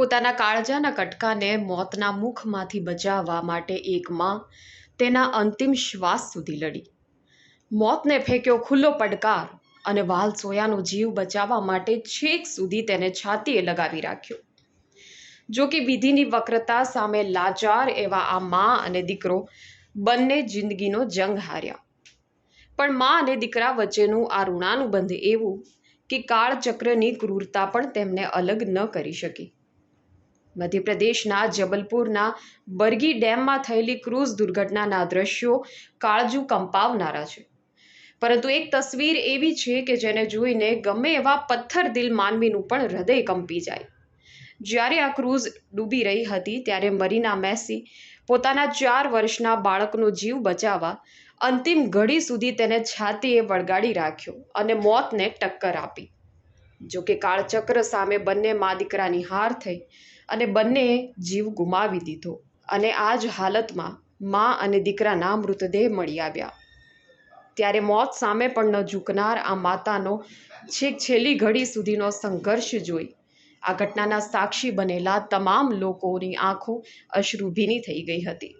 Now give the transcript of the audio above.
પોતાના કાળજાના કટકાને મોતના મુખમાંથી બચાવવા માટે એક માં તેના અંતિમ શ્વાસ સુધી લડી. મોતને ફેંક્યો ખુલ્લો પડકાર અને વાલસોયાનો જીવ બચાવવા માટે છેક સુધી તેને છાતીએ લગાવી રાખ્યો. જો કે વિધિની વક્રતા સામે લાચાર એવા આ માં અને દીકરો બંને જિંદગીનો જંગ હાર્યા. પણ માં અને દીકરા વચ્ચેનું આ ઋણાનુબંધ એવું કે કાળચક્રની ક્રૂરતા પણ તેમને અલગ ન કરી શકી. મધ્યપ્રદેશના જબલપુરના બરગી ડેમમાં થયેલી ક્રૂઝ દુર્ઘટનાના દ્રશ્યો કાળજું કંપાવનારા છે. પરંતુ એક તસવીર એવી છે કે જેને જોઈને ગમે એવા પથ્થરદિલ માનવીનું પણ હૃદય કંપી જાય. જ્યારે આ ક્રૂઝ ડૂબી રહી હતી ત્યારે મરીના મેસી પોતાના 4 વર્ષના બાળકનો જીવ બચાવવા અંતિમ ઘડી સુધી તેને છાતીએ વળગાડી રાખ્યો અને મોતને ટક્કર આપી. જો કે કાળચક્ર સામે બંને મા દીકરાની હાર થઈ અને બંનેએ જીવ ગુમાવી દીધો. અને આ જ હાલતમાં મા અને દીકરાના મૃતદેહ મળી આવ્યા. ત્યારે મોત સામે પણ ન ઝૂકનાર આ માતાનો છેક છેલ્લી ઘડી સુધીનો સંઘર્ષ જોઈ આ ઘટનાના સાક્ષી બનેલા તમામ લોકોની આંખો અશ્રુભીની થઈ ગઈ હતી.